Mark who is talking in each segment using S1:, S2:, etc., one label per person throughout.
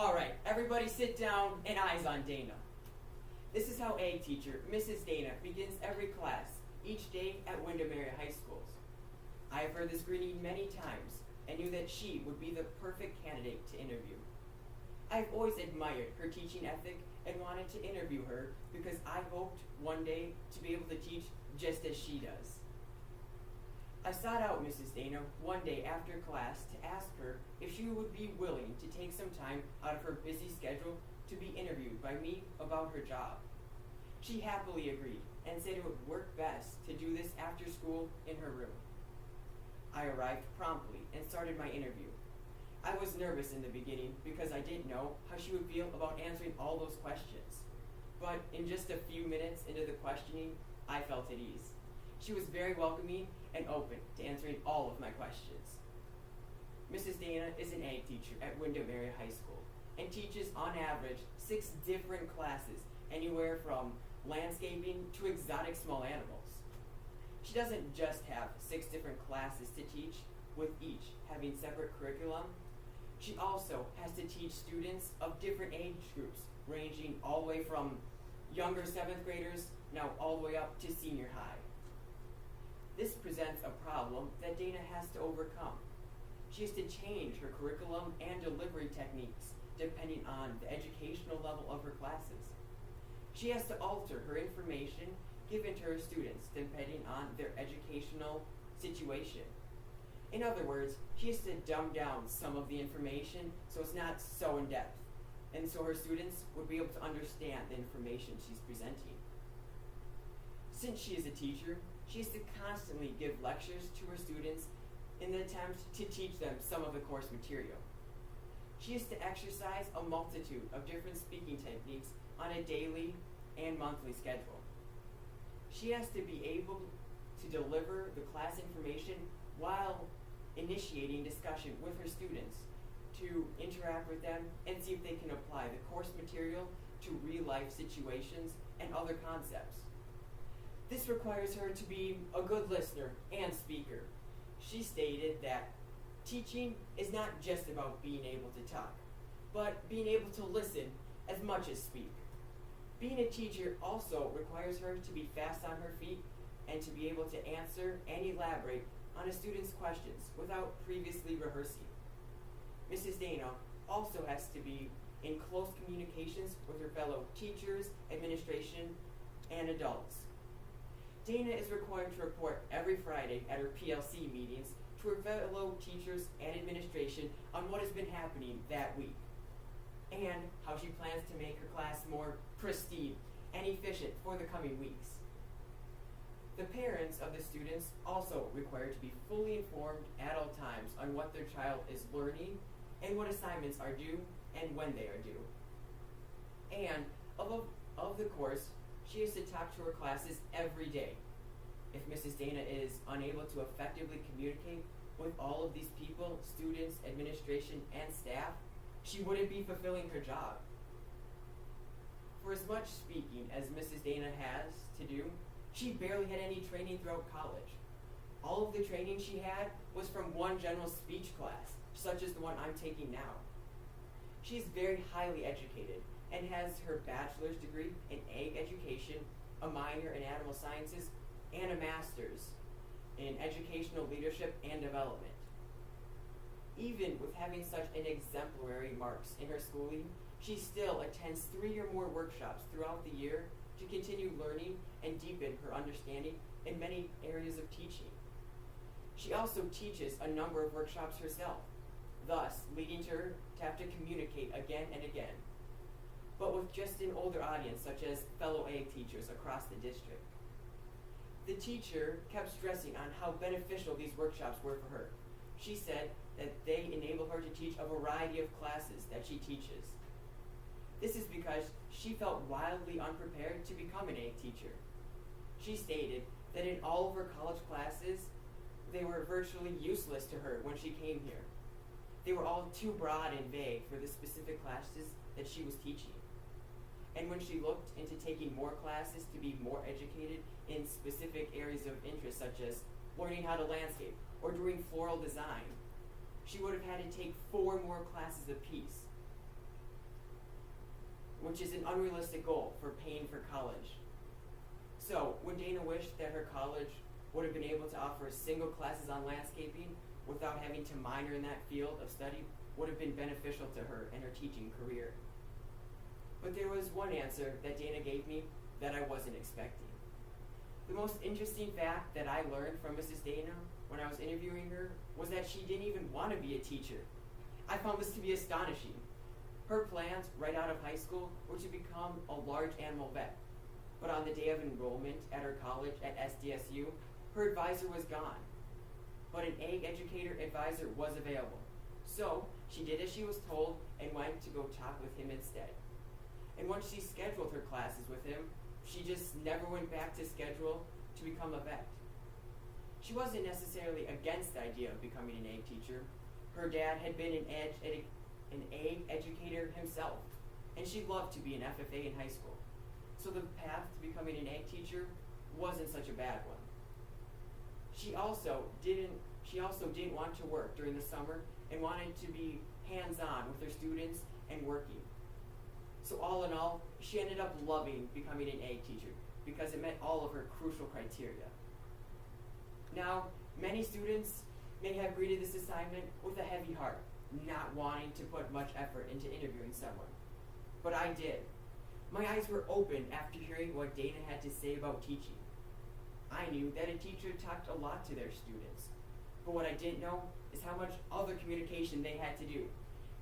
S1: All right, everybody sit down and eyes on Dana. This is how ag teacher Mrs. Dana begins every class each day at Windermere High Schools. I have heard this greeting many times and knew that she would be the perfect candidate to interview. I've always admired her teaching ethic and wanted to interview her because I hoped one day to be able to teach just as she does. I sought out Mrs. Dana one day after class to ask her if she would be willing to take some time out of her busy schedule to be interviewed by me about her job. She happily agreed and said it would work best to do this after school in her room. I arrived promptly and started my interview. I was nervous in the beginning because I didn't know how she would feel about answering all those questions. But in just a few minutes into the questioning, I felt at ease. She was very welcoming and open to answering all of my questions. Mrs. Dana is an ag teacher at Windermere High School and teaches on average 6 different classes, anywhere from landscaping to exotic small animals. She doesn't just have 6 different classes to teach, with each having separate curriculum. She also has to teach students of different age groups, ranging all the way from younger 7th graders now all the way up to senior high. This presents a problem that Dana has to overcome. She has to change her curriculum and delivery techniques depending on the educational level of her classes. She has to alter her information given to her students depending on their educational situation. In other words, she has to dumb down some of the information so it's not so in-depth, and so her students would be able to understand the information she's presenting. Since she is a teacher, she has to constantly give lectures to her students in the attempt to teach them some of the course material. She has to exercise a multitude of different speaking techniques on a daily and monthly schedule. She has to be able to deliver the class information while initiating discussion with her students to interact with them and see if they can apply the course material to real-life situations and other concepts. This requires her to be a good listener and speaker. She stated that teaching is not just about being able to talk, but being able to listen as much as speak. Being a teacher also requires her to be fast on her feet and to be able to answer and elaborate on a student's questions without previously rehearsing. Mrs. Dana also has to be in close communications with her fellow teachers, administration, and adults. Dana is required to report every Friday at her PLC meetings to her fellow teachers and administration on what has been happening that week, and how she plans to make her class more pristine and efficient for the coming weeks. The parents of the students also required to be fully informed at all times on what their child is learning and what assignments are due and when they are due. And of the course, she has to talk to her classes every day. If Mrs. Dana is unable to effectively communicate with all of these people, students, administration, and staff, she wouldn't be fulfilling her job. For as much speaking as Mrs. Dana has to do, she barely had any training throughout college. All of the training she had was from one general speech class, such as the one I'm taking now. She is very highly educated and has her bachelor's degree in ag education, a minor in animal sciences, and a master's in educational leadership and development. Even with having such an exemplary marks in her schooling, she still attends 3 or more workshops throughout the year to continue learning and deepen her understanding in many areas of teaching. She also teaches a number of workshops herself, thus leading to her to have to communicate again and again, but with just an older audience such as fellow ag teachers across the district. The teacher kept stressing on how beneficial these workshops were for her. She said that they enable her to teach a variety of classes that she teaches. This is because she felt wildly unprepared to become an ag teacher. She stated that in all of her college classes, they were virtually useless to her when she came here. They were all too broad and vague for the specific classes that she was teaching. And when she looked into taking more classes to be more educated in specific areas of interest, such as learning how to landscape or doing floral design, she would have had to take 4 more classes apiece. which is an unrealistic goal for paying for college. So, when Dana wished that her college would have been able to offer single classes on landscaping without having to minor in that field of study, would have been beneficial to her and her teaching career. But there was one answer that Dana gave me that I wasn't expecting. The most interesting fact that I learned from Mrs. Dana when I was interviewing her was that she didn't even want to be a teacher. I found this to be astonishing. Her plans right out of high school were to become a large animal vet. But on the day of enrollment at her college at SDSU, her advisor was gone. But an ag educator advisor was available. So she did as she was told and went to go talk with him instead. And once she scheduled her classes with him, she just never went back to schedule to become a vet. She wasn't necessarily against the idea of becoming an ag teacher. Her dad had been an ag educator himself, and she loved to be an FFA in high school. So the path to becoming an ag teacher wasn't such a bad one. She also didn't want to work during the summer and wanted to be hands-on with her students and working. So all in all, she ended up loving becoming an ag teacher because it met all of her crucial criteria. Now, many students may have greeted this assignment with a heavy heart, not wanting to put much effort into interviewing someone. But I did. My eyes were opened after hearing what Dana had to say about teaching. I knew that a teacher talked a lot to their students, but what I didn't know is how much other communication they had to do.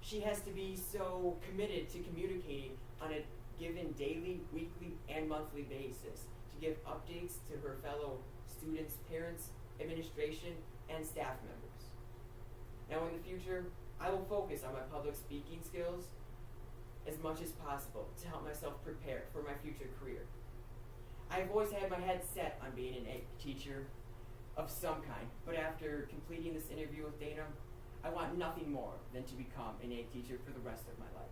S1: She has to be so committed to communicating on a given daily, weekly, and monthly basis to give updates to her fellow students, parents, administration, and staff members. Now in the future, I will focus on my public speaking skills as much as possible to help myself prepare for my future career. I've always had my head set on being an ag teacher of some kind, but after completing this interview with Dana, I want nothing more than to become an ag teacher for the rest of my life.